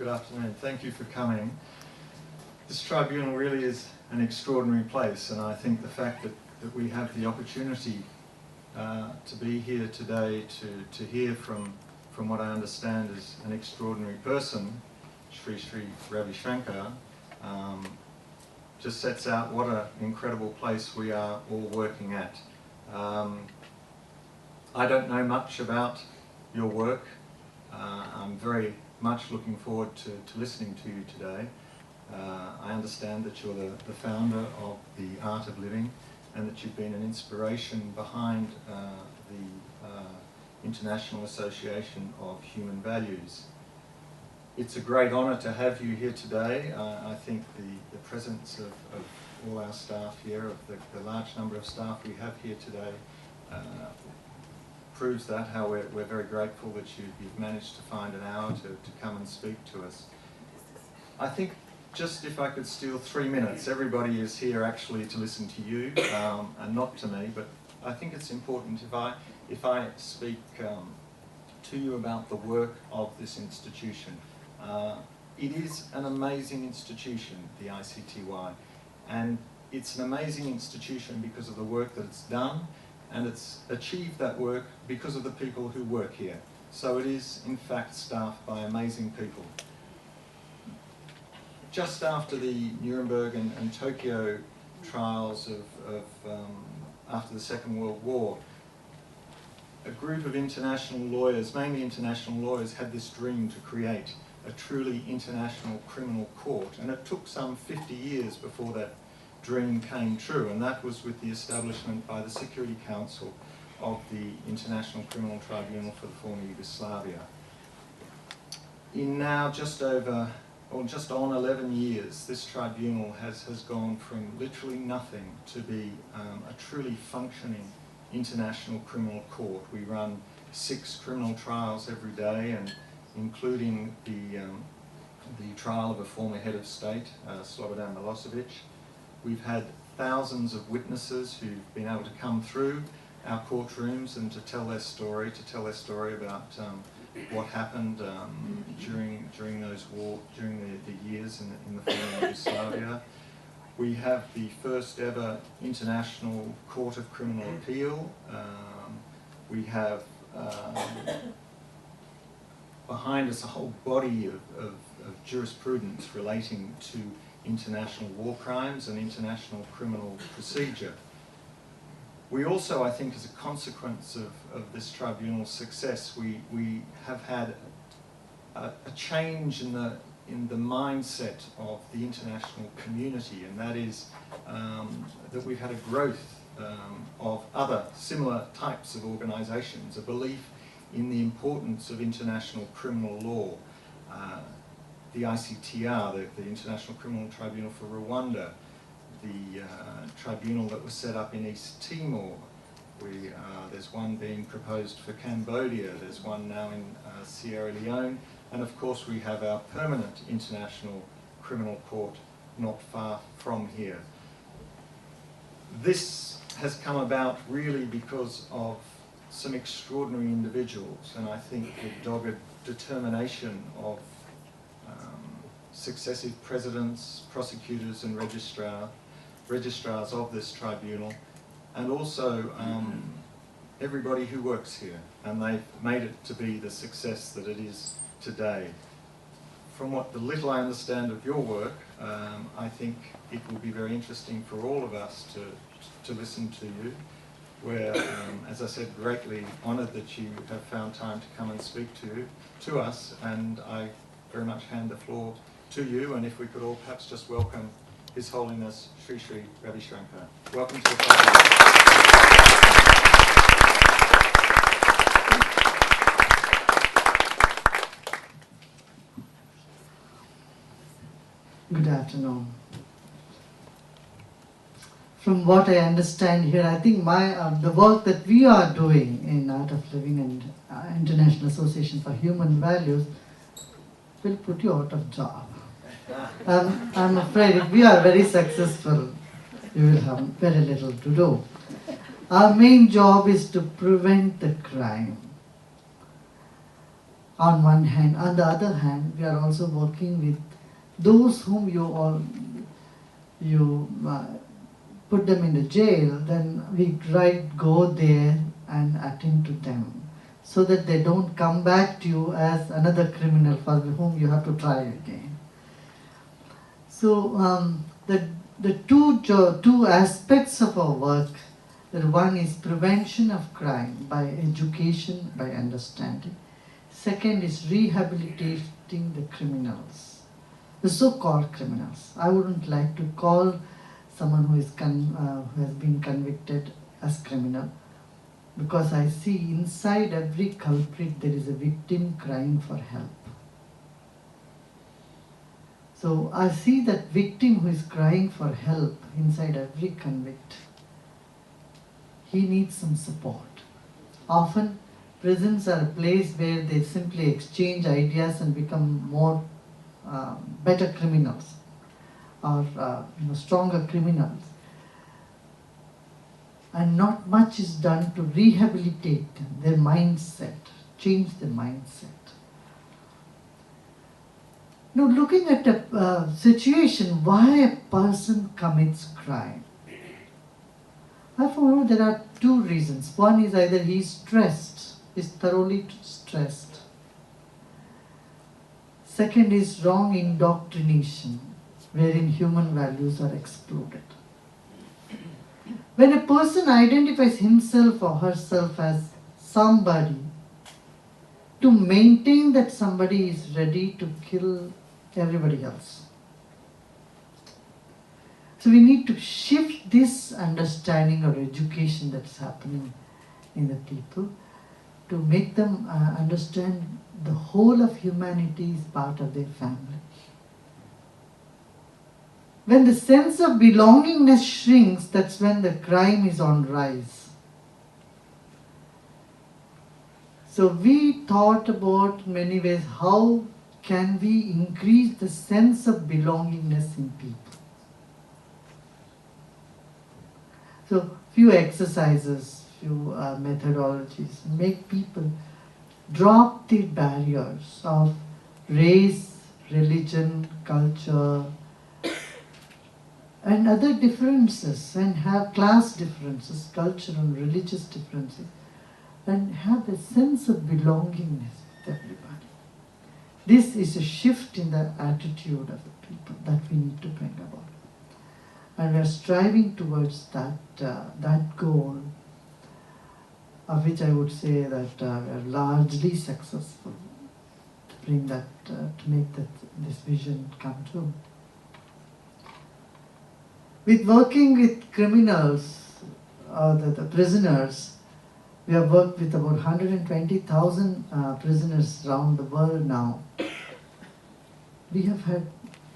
Good afternoon. Thank you for coming. This tribunal really is an extraordinary place, and I think the fact that we have the opportunity to be here today to hear from what I understand is an extraordinary person, Sri Ravi Shankar, just sets out what an incredible place we are all working at. I don't know much about your work. I'm very much looking forward to listening to you today. I understand that you're the founder of the Art of Living and that you've been an inspiration behind the International Association of Human Values. It's a great honour to have you here today. I think the presence of all our staff here, of the large number of staff we have here today, proves that, how we're very grateful that you've managed to find an hour to come and speak to us. I think just if I could steal 3 minutes, everybody is here actually to listen to you and not to me, but I think it's important if I speak to you about the work of this institution. It is an amazing institution, the ICTY, and it's an amazing institution because of the work that it's done, and it's achieved that work because of the people who work here. So it is, in fact, staffed by amazing people. Just after the Nuremberg and Tokyo trials after the Second World War, a group of international lawyers, mainly international lawyers, had this dream to create a truly international criminal court, and it took some 50 years before that dream came true, and that was with the establishment by the Security Council of the International Criminal Tribunal for the former Yugoslavia. In now just on 11 years, this tribunal has gone from literally nothing to be a truly functioning international criminal court. We run 6 criminal trials every day, and including the trial of a former head of state, Slobodan Milosevic. We've had thousands of witnesses who've been able to come through our courtrooms and to tell their story about what happened during those during the years in the former Yugoslavia. We have the first ever International Court of Criminal Appeal. We have behind us a whole body of jurisprudence relating to international war crimes and international criminal procedure. We also, I think, as a consequence of this tribunal's success, we have had a change in the mindset of the international community, and that is that we've had a growth of other similar types of organisations, a belief in the importance of international criminal law. The ICTR, the International Criminal Tribunal for Rwanda, the tribunal that was set up in East Timor. There's one being proposed for Cambodia, there's one now in Sierra Leone, and of course we have our permanent International Criminal Court not far from here. This has come about really because of some extraordinary individuals, and I think the dogged determination of successive presidents, prosecutors and registrars of this tribunal, and also everybody who works here, and they've made it to be the success that it is today. From what the little I understand of your work, I think it will be very interesting for all of us to listen to you. We're, as I said, greatly honoured that you have found time to come and speak to us, and I very much hand the floor to you, and if we could all perhaps just welcome His Holiness Sri Ravi Shankar. Welcome to the program. Good afternoon. From what I understand here, I think the work that we are doing in Art of Living and International Association for Human Values will put you out of job. I'm afraid if we are very successful, you will have very little to do. Our main job is to prevent the crime. on one hand. On the other hand, we are also working with those whom you put them in the jail, then we go there and attend to them, so that they don't come back to you as another criminal for whom you have to try again. So the two aspects of our work, that one is prevention of crime by education, by understanding. Second is rehabilitating the criminals, the so-called criminals. I wouldn't like to call someone who has been convicted as criminal, because I see inside every culprit there is a victim crying for help. So I see that victim who is crying for help inside every convict. He needs some support. Often prisons are a place where they simply exchange ideas and become more better criminals, or stronger criminals. And not much is done to rehabilitate them, their mindset, change their mindset. Now, looking at a situation, why a person commits crime, I found there are two reasons. One is either he is stressed, is thoroughly stressed. Second is wrong indoctrination, wherein human values are excluded. When a person identifies himself or herself as somebody, to maintain that somebody is ready to kill everybody else. So we need to shift this understanding or education that's happening in the people to make them understand the whole of humanity is part of their family. When the sense of belongingness shrinks, that's when the crime is on rise. So we thought about many ways how can we increase the sense of belongingness in people. So few exercises, few methodologies make people drop the barriers of race, religion, culture, and other differences, and have class differences, cultural and religious differences, and have a sense of belongingness with everybody. This is a shift in the attitude of the people that we need to bring about. And we are striving towards that goal, of which I would say that we are largely successful to bring that, to make this vision come true. With working with criminals, the prisoners, we have worked with about 120,000 prisoners around the world now. We have had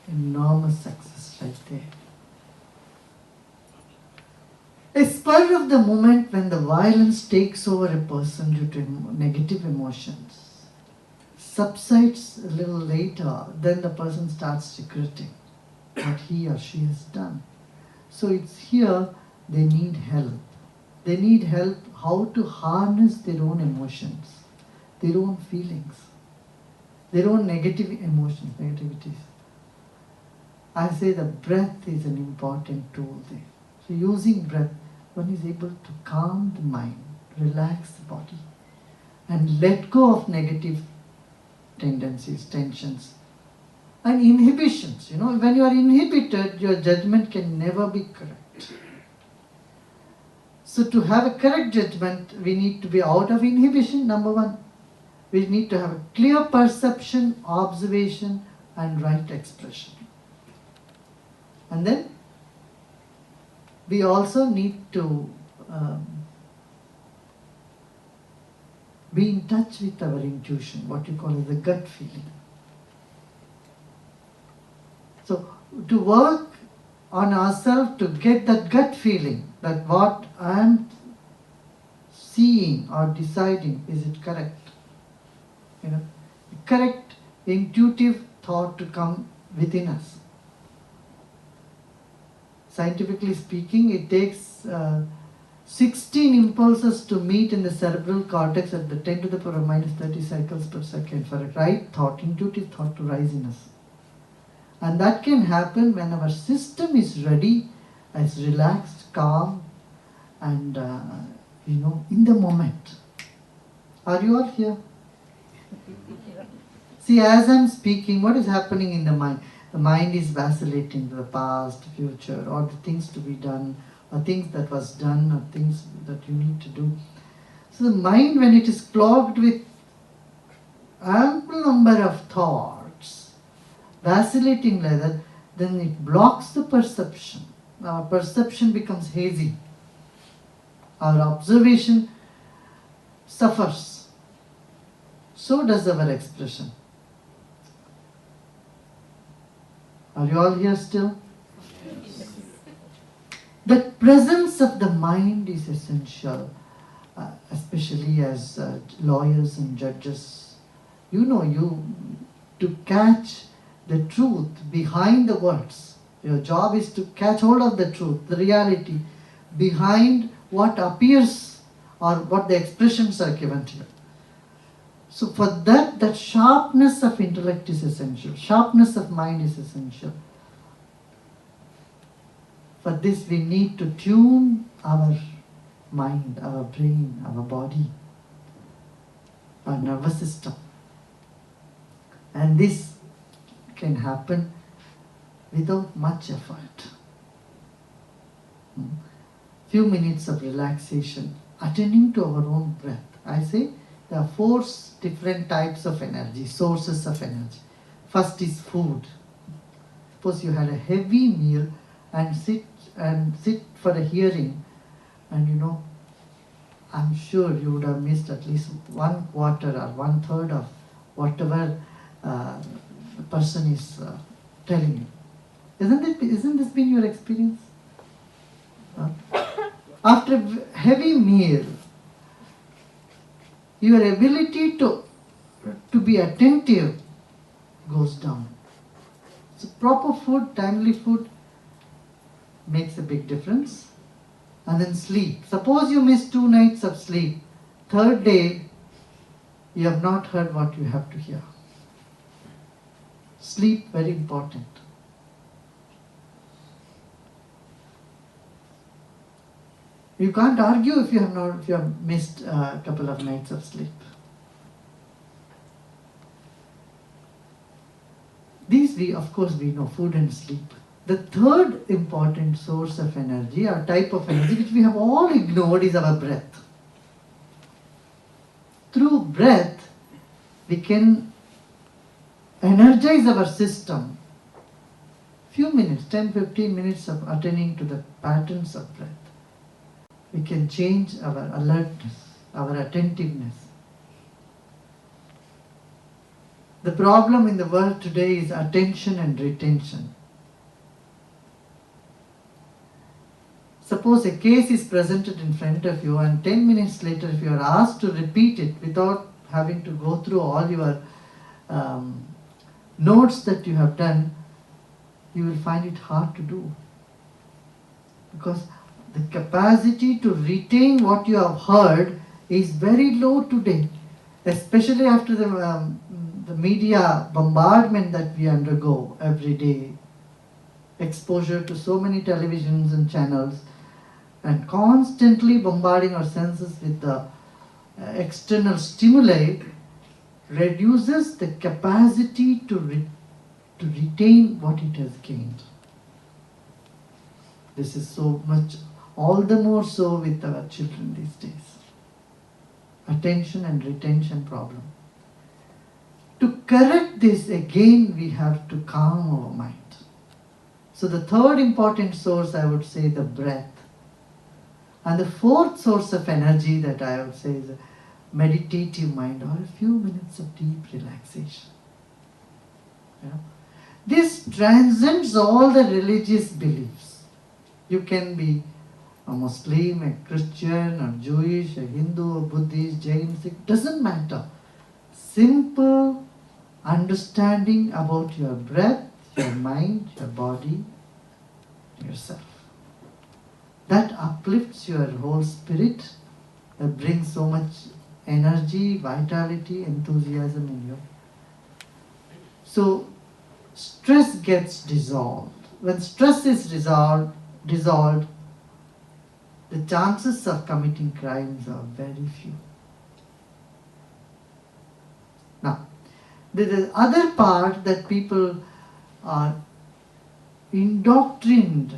enormous success right there. A spur of the moment when the violence takes over a person due to negative emotions subsides a little later, then the person starts regretting what he or she has done. So it's here they need help. They need help how to harness their own emotions, their own feelings, their own negative emotions, negativities. I say the breath is an important tool there. So using breath, one is able to calm the mind, relax the body, and let go of negative tendencies, tensions, and inhibitions. When you are inhibited, your judgment can never be correct. So to have a correct judgment, we need to be out of inhibition, number one. We need to have a clear perception, observation, and right expression. And then we also need to be in touch with our intuition, what you call as the gut feeling. So to work on ourselves to get that gut feeling, that what I am seeing or deciding, is it correct? Correct intuitive thought to come within us. Scientifically speaking, it takes 16 impulses to meet in the cerebral cortex at the 10 to the power minus 30 cycles per second for a right thought, intuitive thought to rise in us. And that can happen when our system is ready, as relaxed, calm, and in the moment. Are you all here? See, as I'm speaking, what is happening in the mind? The mind is vacillating the past, future, or the things to be done, or things that was done, or things that you need to do. So the mind, when it is clogged with ample number of thoughts, vacillating like that, then it blocks the perception. Our perception becomes hazy. Our observation suffers. So does our expression. Are you all here still? Yes. The presence of the mind is essential, especially as lawyers and judges. To catch the truth behind the words. Your job is to catch hold of the truth, the reality behind what appears or what the expressions are given to you. So for that sharpness of intellect is essential. Sharpness of mind is essential. For this we need to tune our mind, our brain, our body, our nervous system. And this can happen without much effort. Few minutes of relaxation, attending to our own breath. I say there are 4 different types of energy, sources of energy. First is food. Suppose you had a heavy meal and sit for a hearing, and I'm sure you would have missed at least 1/4 or 1/3 of whatever the person is telling you. Isn't this been your experience? After a heavy meal, your ability to be attentive goes down. So proper food, timely food makes a big difference. And then sleep. Suppose you miss 2 nights of sleep. 3rd day, you have not heard what you have to hear. Sleep, very important. You can't argue if you have missed a couple of nights of sleep. These we know, food and sleep. The third important source of energy, or type of energy, which we have all ignored, is our breath. Through breath, we can energize our system. Few minutes, 10-15 minutes of attending to the patterns of breath. We can change our alertness, our attentiveness. The problem in the world today is attention and retention. Suppose a case is presented in front of you, and 10 minutes later, if you are asked to repeat it without having to go through all your notes that you have done, you will find it hard to do. Because the capacity to retain what you have heard is very low today, especially after the media bombardment that we undergo every day. Exposure to so many televisions and channels, and constantly bombarding our senses with the external stimuli reduces the capacity to retain what it has gained. This is so much, all the more so with our children these days. Attention and retention problem. To correct this, again, we have to calm our mind. So the third important source, I would say, the breath. And the fourth source of energy that I would say is a meditative mind, or a few minutes of deep relaxation. This transcends all the religious beliefs. You can be a Muslim, a Christian, or Jewish, a Hindu, a Buddhist, Jain, Sikh, doesn't matter. Simple understanding about your breath, your mind, your body, yourself. that uplifts your whole spirit, that brings so much energy, vitality, enthusiasm in you. So stress gets dissolved. When stress is dissolved, the chances of committing crimes are very few. Now, the other part that people are indoctrined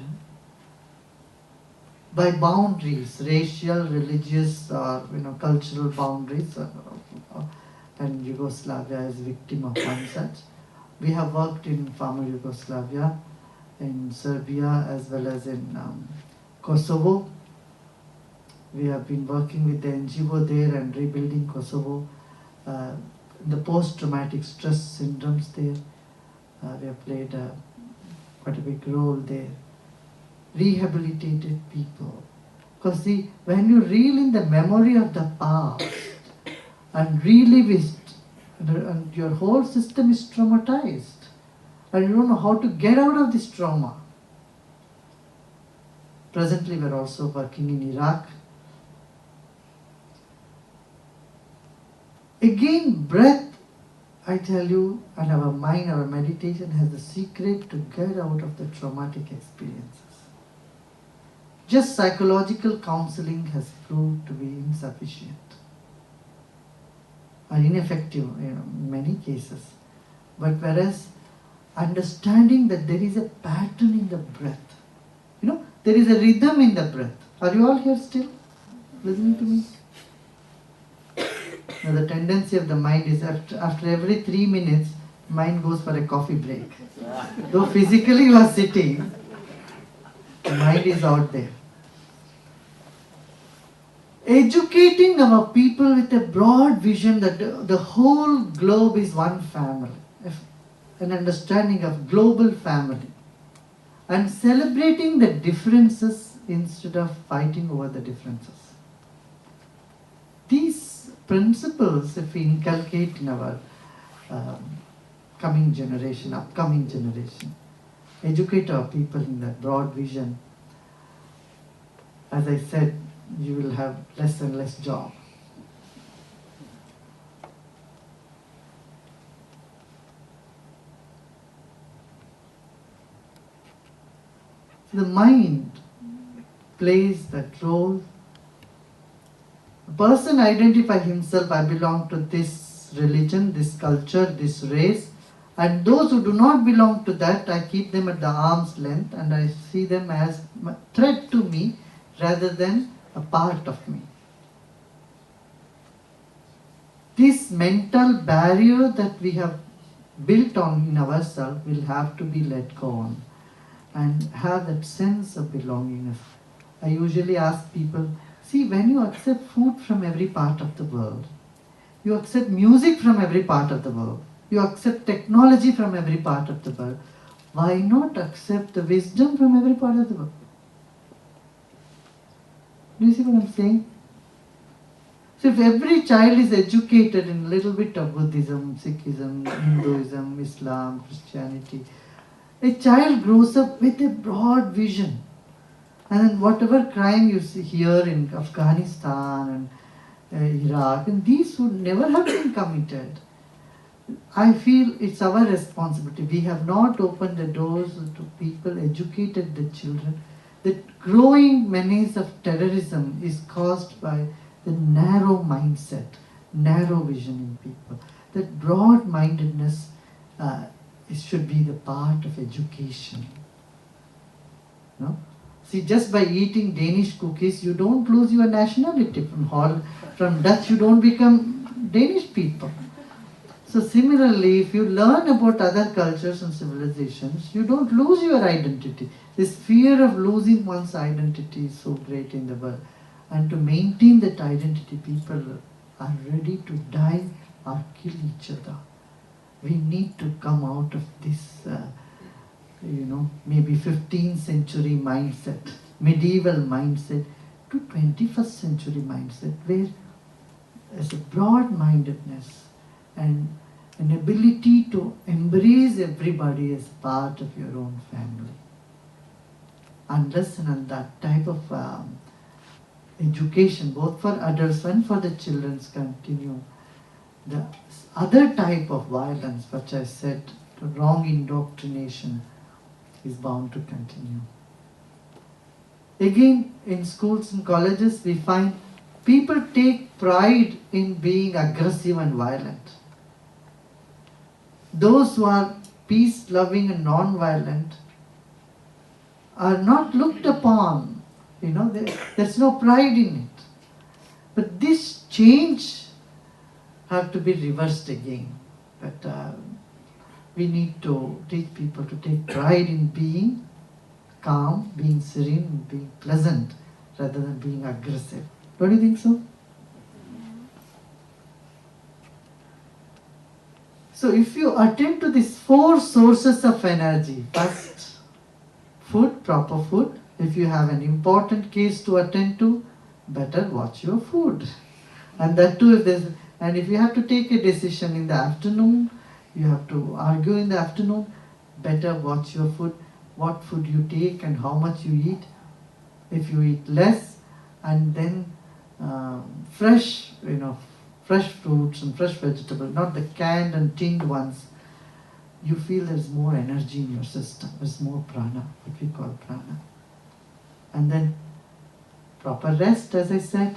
by boundaries, racial, religious, or cultural boundaries, and Yugoslavia is victim of one such. We have worked in former Yugoslavia, in Serbia, as well as in Kosovo. We have been working with the NGO there and rebuilding Kosovo. The post-traumatic stress syndromes there, we have played quite a big role there. Rehabilitated people. Because see, when you reel in the memory of the past and relive it, and your whole system is traumatized, and you don't know how to get out of this trauma. Presently, we're also working in Iraq. Again, breath, I tell you, and our mind, our meditation has the secret to get out of the traumatic experiences. Just psychological counseling has proved to be insufficient or ineffective in many cases. But whereas understanding that there is a pattern in the breath, there is a rhythm in the breath. Are you all here still listening to me? Now, the tendency of the mind is after every 3 minutes, mind goes for a coffee break. Though physically you are sitting, the mind is out there. Educating our people with a broad vision that the whole globe is one family, an understanding of global family, and celebrating the differences instead of fighting over the differences. These principles, if we inculcate in our upcoming generation, educate our people in that broad vision, as I said, you will have less and less job. The mind plays that role. A person identifies himself, I belong to this religion, this culture, this race, and those who do not belong to that, I keep them at the arm's length and I see them as a threat to me rather than a part of me. This mental barrier that we have built on in ourselves will have to be let go on and have that sense of belongingness. I usually ask people, see, when you accept food from every part of the world, you accept music from every part of the world, you accept technology from every part of the world, why not accept the wisdom from every part of the world? Do you see what I'm saying? So if every child is educated in a little bit of Buddhism, Sikhism, Hinduism, Islam, Christianity, a child grows up with a broad vision. And then whatever crime you see here in Afghanistan and Iraq, and these would never have been committed. I feel it's our responsibility. We have not opened the doors to people, educated the children. The growing menace of terrorism is caused by the narrow mindset, narrow vision in people. That broad-mindedness should be the part of education. No? See, just by eating Danish cookies, you don't lose your nationality. From Dutch, you don't become Danish people. So similarly, if you learn about other cultures and civilizations, you don't lose your identity. This fear of losing one's identity is so great in the world. And to maintain that identity, people are ready to die or kill each other. We need to come out of this, maybe 15th century mindset, medieval mindset, to 21st century mindset, where there's a broad-mindedness and an ability to embrace everybody as part of your own family. unless and that type of education, both for adults and for the children, continue, the other type of violence, which I said, the wrong indoctrination, is bound to continue. Again, in schools and colleges, we find people take pride in being aggressive and violent. Those who are peace-loving and non-violent are not looked upon. There's no pride in it. But this change have to be reversed again. But we need to teach people to take pride in being calm, being serene, being pleasant, rather than being aggressive. Don't you think so? So if you attend to these 4 sources of energy, first, food, proper food. If you have an important case to attend to, better watch your food. And that too, if you have to take a decision in the afternoon, you have to argue in the afternoon, better watch your food, what food you take and how much you eat. If you eat less, and then fresh fruits and fresh vegetables, not the canned and tinned ones, you feel there's more energy in your system, there's more prana, what we call prana. And then proper rest, as I said.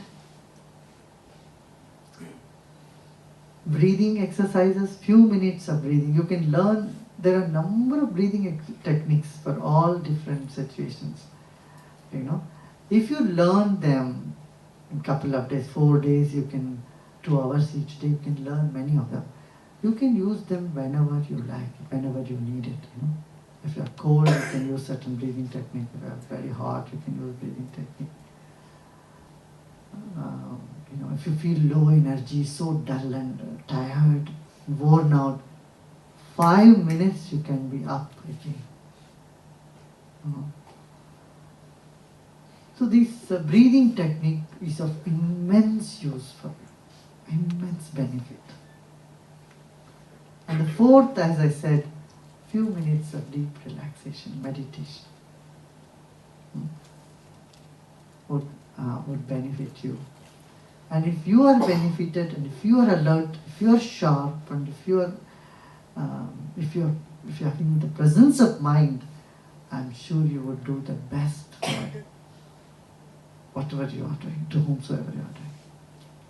Breathing exercises, few minutes of breathing. You can learn, there are a number of breathing techniques for all different situations. If you learn them in a couple of days, 4 days, 2 hours each day, you can learn many of them. You can use them whenever you like, whenever you need it. If you're cold, you can use certain breathing technique. If you're very hot, you can use breathing technique. If you feel low energy, so dull and tired, worn out, 5 minutes you can be up again. So this breathing technique is of immense use for you, immense benefit. And the 4th, as I said, few minutes of deep relaxation, meditation would benefit you. And if you are benefited, and if you are alert, if you are sharp, and if you're having the presence of mind, I'm sure you would do the best for whatever you are doing, to whomsoever you are doing.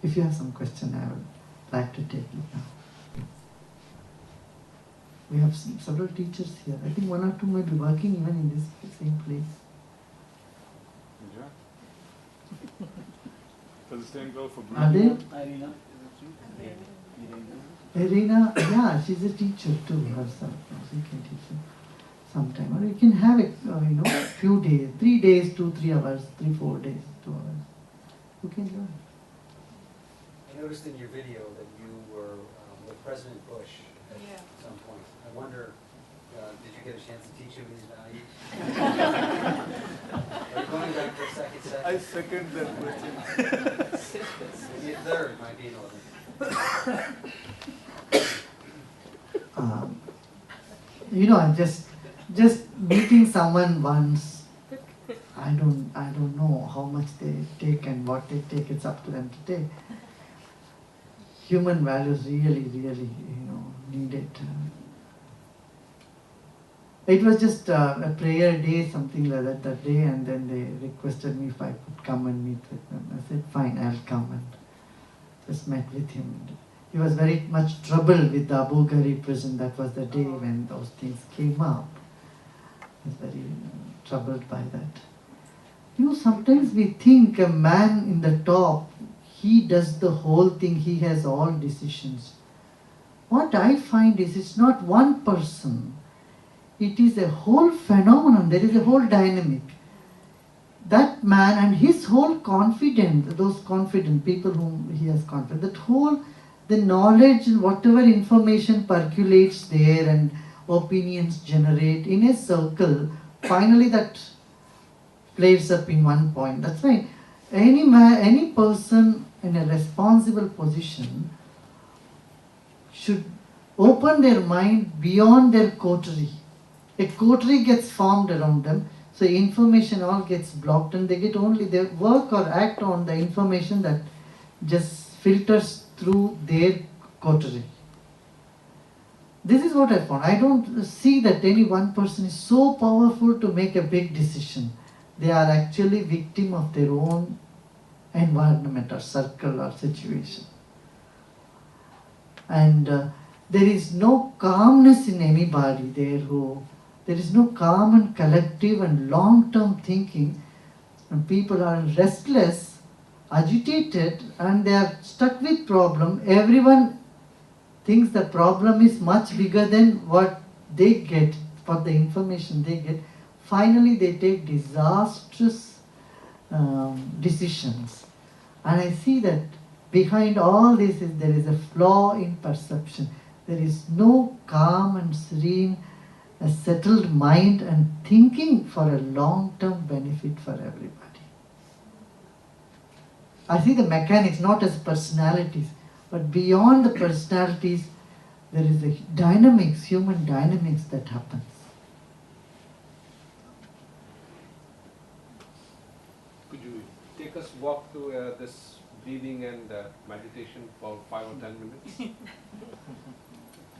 If you have some question, I would like to take it now. We have several teachers here. I think 1 or 2 may be working even in this same place. Yeah. Does the same go for Are breathing? they? Irina, yeah, she's a teacher too herself. She can teach you sometime. Or you can have it, few days, 3 days, 2-3 hours, 3-4 days, 2 hours. You can learn. I noticed in your video that you were with President Bush at some point. I wonder, did you get a chance to teach him these values? Are you going back for a second? I second that question. Maybe a third might be in order. Just meeting someone once, I don't know how much they take and what they take. It's up to them to take. Human values really, need it. It was just a prayer day, something like that day, and then they requested me if I could come and meet with them. I said, fine, I'll come, and just met with him. He was very much troubled with the Abu Ghraib prison. That was the day when those things came up. He was very troubled by that. Sometimes we think a man in the top, he does the whole thing, he has all decisions. What I find is it's not one person. It is a whole phenomenon. There is a whole dynamic. That man and his whole confidence, those confident people whom he has confidence, the knowledge and whatever information percolates there and opinions generate in a circle, finally that plays up in one point. That's why any person in a responsible position should open their mind beyond their coterie. A coterie gets formed around them, So information all gets blocked and they work or act on the information that just filters through their coterie. This is what I found. I don't see that any one person is so powerful to make a big decision. They are actually victim of their own environment or circle or situation. And there is no calmness in anybody there is no calm and collective and long-term thinking, and people are restless, agitated, and they are stuck with problem. Everyone thinks the problem is much bigger than what they get, what the information they get. Finally, they take disastrous decisions. And I see that behind all this there is a flaw in perception. There is no calm and serene, a settled mind and thinking for a long-term benefit for everybody. I see the mechanics not as personalities, but beyond the personalities, there is a dynamics, human dynamics that happens. Could you take us walk through this breathing and meditation for 5 or 10 minutes?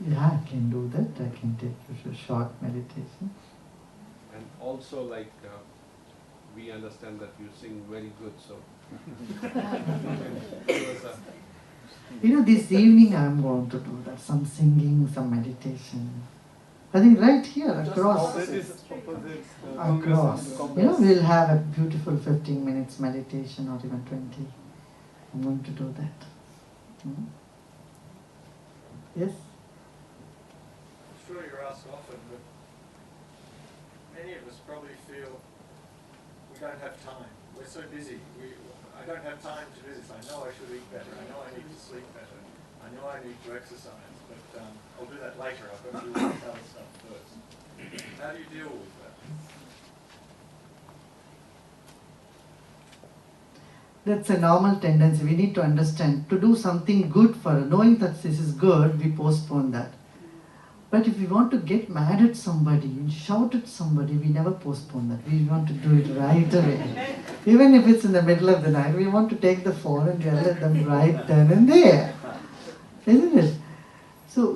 Yeah, I can do that. I can take a short meditation. And also, we understand that you sing very good, so give us a This evening I am going to do that. Some singing, some meditation. I think right here, across. Across. We'll have a beautiful 15 minutes meditation or even 20. I'm going to do that. Yes? I'm sure you're asked often, but many of us probably feel we don't have time. We're so busy. I don't have time to do this. I know I should eat better. I know I need to sleep better. I know I need to exercise, but I'll do that later. I've got to do all this other stuff first. How do you deal with that? That's a normal tendency. We need to understand. To do something good knowing that this is good, we postpone that. But if we want to get mad at somebody and shout at somebody, we never postpone that. We want to do it right away. Even if it's in the middle of the night, we want to take the phone and yell at them right then and there. Isn't it? So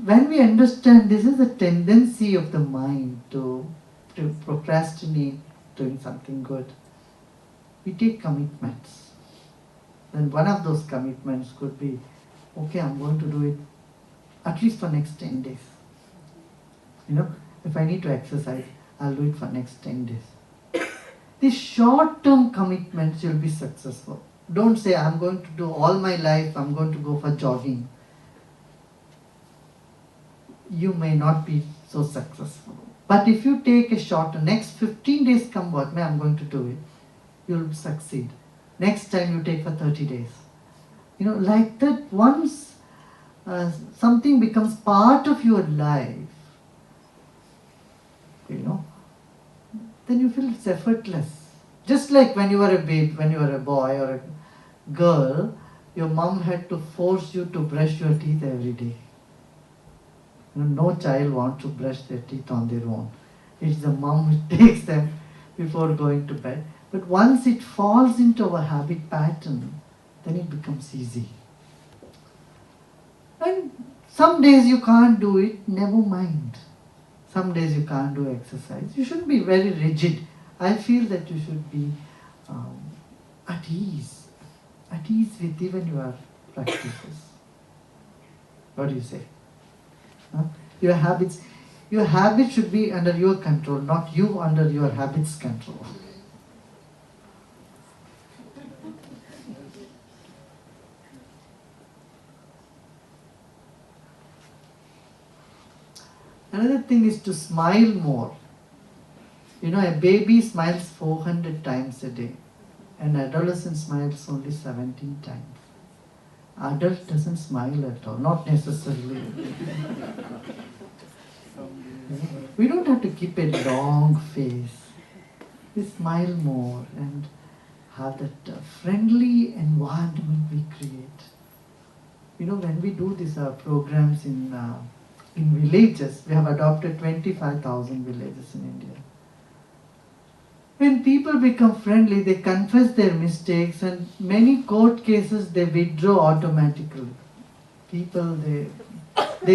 when we understand this is a tendency of the mind to procrastinate doing something good, we take commitments. And one of those commitments could be, okay, I'm going to do it at least for next 10 days. If I need to exercise, I'll do it for next 10 days. These short-term commitments, you'll be successful. Don't say, I'm going to do all my life, I'm going to go for jogging. You may not be so successful. But if you take a short, next 15 days come what may, I'm going to do it, you'll succeed. Next time you take for 30 days. Like that, once something becomes part of your life, then you feel it's effortless. Just like when you were a baby, when you were a boy or a girl, your mom had to force you to brush your teeth every day. No child wants to brush their teeth on their own. It's the mom who takes them before going to bed. But once it falls into our habit pattern, then it becomes easy. And some days you can't do it, never mind. Some days you can't do exercise. You shouldn't be very rigid. I feel that you should be at ease with even your practices. What do you say? Your habits should be under your control, not you under your habits' control. Another thing is to smile more. A baby smiles 400 times a day. An adolescent smiles only 17 times. Adult doesn't smile at all, not necessarily. We don't have to keep a long face. We smile more and have that friendly environment we create. When we do these programs in villages, we have adopted 25,000 villages in India. When people become friendly, they confess their mistakes, and many court cases they withdraw automatically. People they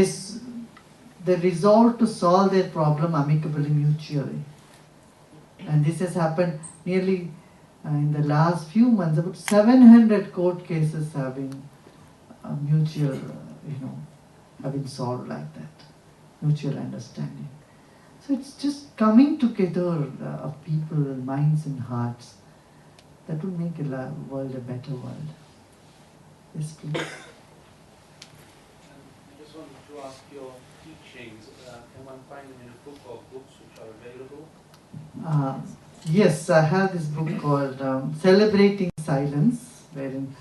s- they resolve to solve their problem amicably, mutually, and this has happened nearly in the last few months. About 700 court cases have been mutual, have been solved like that, mutual understanding. So it's just coming together of people, minds and hearts that will make a world a better world. Yes, please. I just wanted to ask your teachings. Can one find them in a book or books which are available? Yes, I have this book called Celebrating Silence, wherein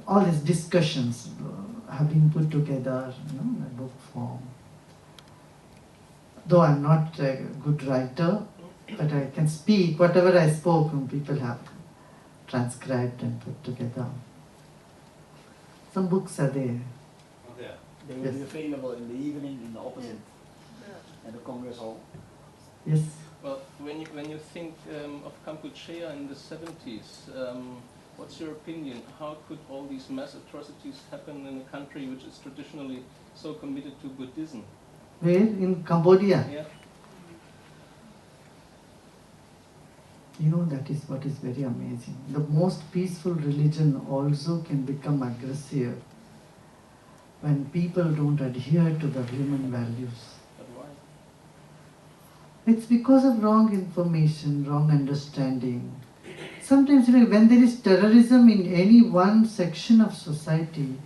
all these discussions have been put together, in a book form. Though I'm not a good writer, but I can speak. Whatever I spoke, people have transcribed and put together. Some books are there. Oh, there. They will be available in the evening in the opposite at the Congress Hall. Yes. Well, when you think of Kampuchea in the 70s, what's your opinion? How could all these mass atrocities happen in a country which is traditionally so committed to Buddhism? Where? In Cambodia. Yeah. That is what is very amazing. The most peaceful religion also can become aggressive when people don't adhere to the human values. But why? It's because of wrong information, wrong understanding. Sometimes, when there is terrorism in any one section of society,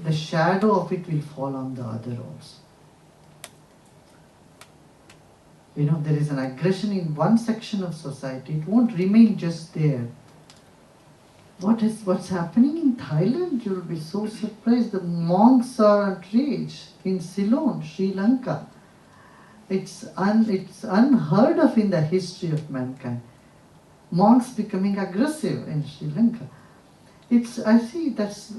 the shadow of it will fall on the other also. There is an aggression in one section of society, it won't remain just there. What's happening in Thailand? You'll be so surprised. The monks are outraged in Ceylon, Sri Lanka. It's unheard of in the history of mankind. Monks becoming aggressive in Sri Lanka. I see that's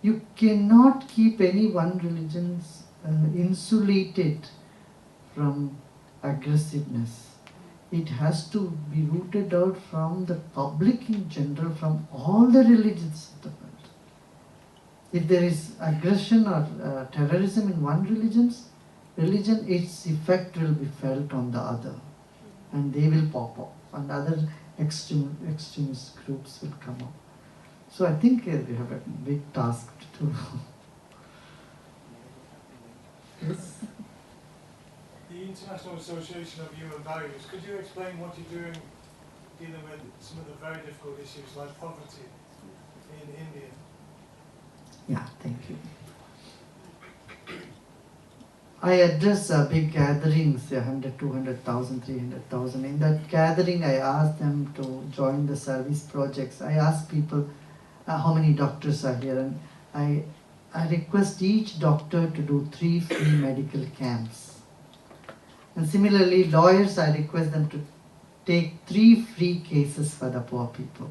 you cannot keep any one religion insulated from aggressiveness. It has to be rooted out from the public in general, from all the religions of the world. If there is aggression or terrorism in one religion, its effect will be felt on the other, and they will pop up, and other extremist groups will come up. So I think we have a big task to do. Yes. The International Association of Human Values, could you explain what you're doing dealing with some of the very difficult issues like poverty in India? Yeah, thank you. I address big gatherings, 100, 200,000, 300,000. In that gathering, I ask them to join the service projects. I ask people how many doctors are here, and I request each doctor to do 3 free medical camps. And similarly, lawyers, I request them to take 3 free cases for the poor people.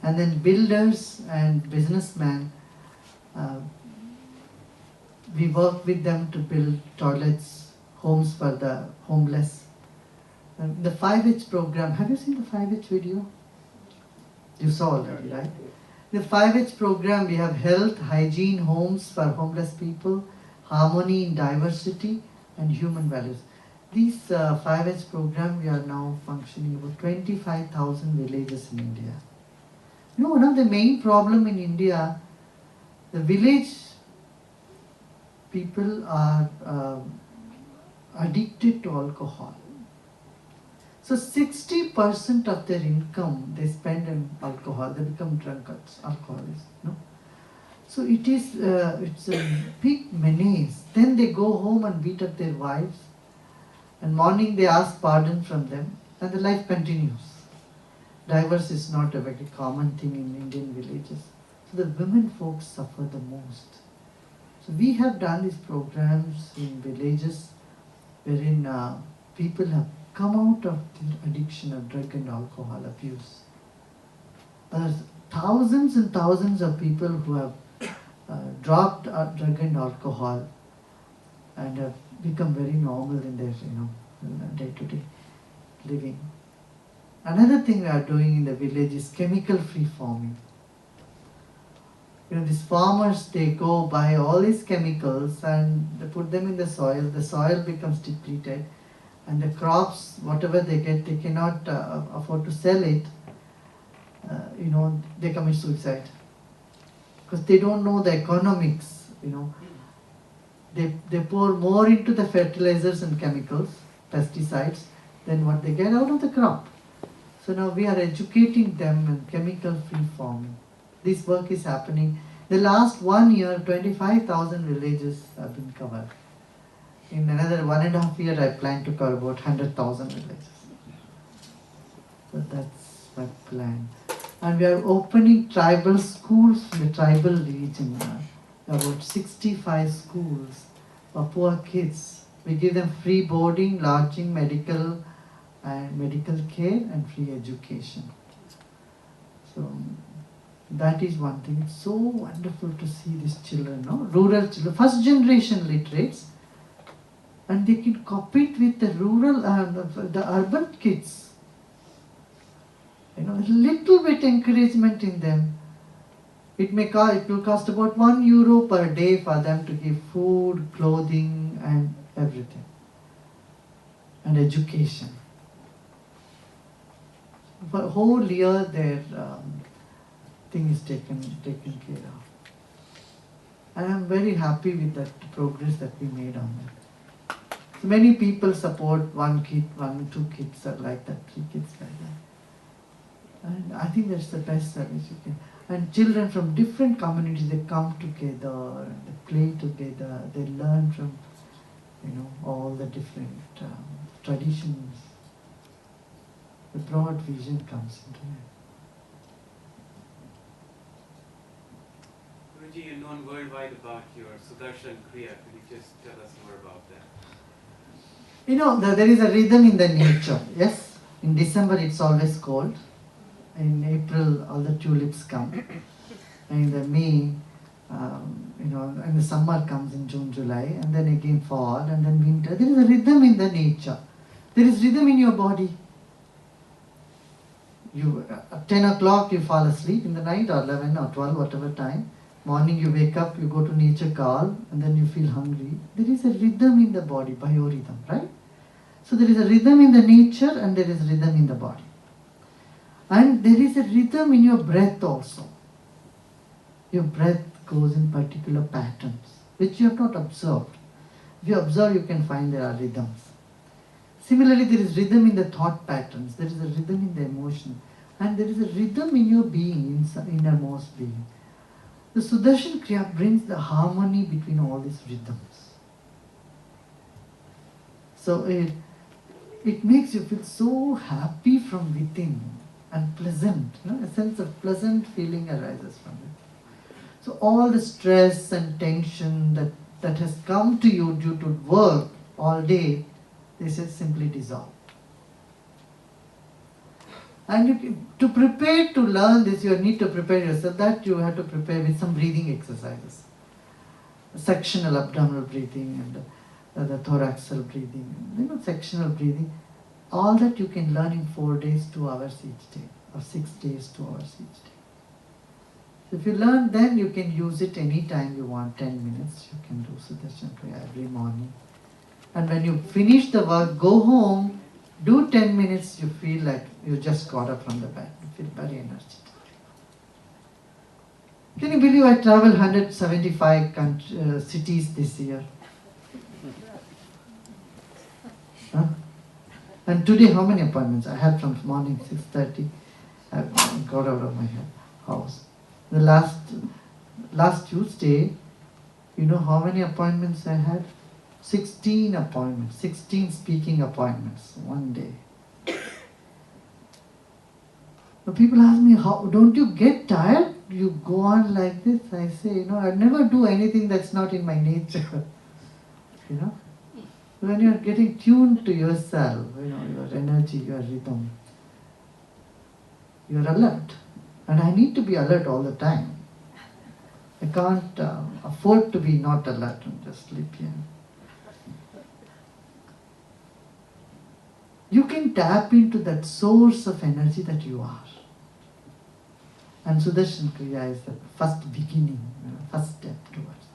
And then builders and businessmen, we work with them to build toilets, homes for the homeless. The 5H program, have you seen the 5H video? You saw already, right? The 5H program, we have health, hygiene, homes for homeless people, harmony in diversity, and human values. These 5H program, we are now functioning about 25,000 villages in India. One of the main problem in India, the village people are addicted to alcohol. So 60% of their income they spend on alcohol. They become drunkards, alcoholics. So it's a big menace. Then they go home and beat up their wives, and morning they ask pardon from them, and the life continues. Divorce is not a very common thing in Indian villages. So the women folks suffer the most. So we have done these programs in villages wherein people have come out of their addiction of drug and alcohol abuse. There's thousands and thousands of people who have dropped drug and alcohol and have become very normal in their day to day. living. Another thing we are doing in the village is chemical-free farming. These farmers, they go buy all these chemicals and they put them in the soil becomes depleted, and the crops, whatever they get, they cannot afford to sell it, they commit suicide. Because they don't know the economics, They pour more into the fertilizers and chemicals, pesticides, than what they get out of the crop. So now we are educating them in chemical-free farming. This work is happening. The last 1 year, 25,000 villages have been covered. In another 1.5 years, I plan to cover about 100,000 villages. So that's my plan. And we are opening tribal schools in the tribal region. About 65 schools for poor kids. We give them free boarding, lodging, medical care and free education. So that is one thing. It's so wonderful to see these children, rural children, first generation literates, and they can compete with the rural, the urban kids. A little bit encouragement in them. It will cost about €1 per day for them to give food, clothing, and everything, and education. For a whole year, their thing is taken care of. And I'm very happy with that progress that we made on that. So many people support 1 kid, 2 kids are like that, 3 kids like that. And I think that's the best service you can. And children from different communities, they come together, and they play together, they learn from, all the different traditions. The broad vision comes into it. Guruji, you're known worldwide about your Sudarshan Kriya. Could you just tell us more about that? There is a rhythm in the nature. Yes, in December it's always cold. In April, all the tulips come. And in May, and the summer comes in June, July, and then again fall, and then winter. There is a rhythm in the nature. There is rhythm in your body. At 10 o'clock you fall asleep in the night, or 11 or 12, whatever time. Morning you wake up, you go to nature call, and then you feel hungry. There is a rhythm in the body, biorhythm, right? So there is a rhythm in the nature and there is rhythm in the body. And there is a rhythm in your breath also. Your breath goes in particular patterns, which you have not observed. If you observe, you can find there are rhythms. Similarly, there is rhythm in the thought patterns, there is a rhythm in the emotion, and there is a rhythm in your being, innermost being. The Sudarshan Kriya brings the harmony between all these rhythms. So it makes you feel so happy from within and pleasant. A sense of pleasant feeling arises from it. So all the stress and tension that has come to you due to work all day, this is simply dissolved. And to prepare to learn this, you need to prepare yourself. That you have to prepare with some breathing exercises. Sectional abdominal breathing and the thoraxal breathing. Sectional breathing. All that you can learn in 4 days, 2 hours each day. Or 6 days, 2 hours each day. So if you learn, then you can use it anytime you want, 10 minutes. You can do Sudarshan Kriya every morning. And when you finish the work, go home, do 10 minutes, you feel like you just got up from the bed. You feel very energetic. Can you believe I traveled 175 cities this year? Huh? And today, how many appointments? I had from morning 6:30. I got out of my house. The last Tuesday, you know how many appointments I had? 16 appointments, 16 speaking appointments one day. So people ask me, how don't you get tired? You go on like this? I say, I never do anything that's not in my nature. When you're getting tuned to yourself, your energy, your rhythm, you're alert. And I need to be alert all the time. I can't afford to be not alert and just sleep here. you can tap into that source of energy that you are. And Sudarshan Kriya is the first beginning, first step towards.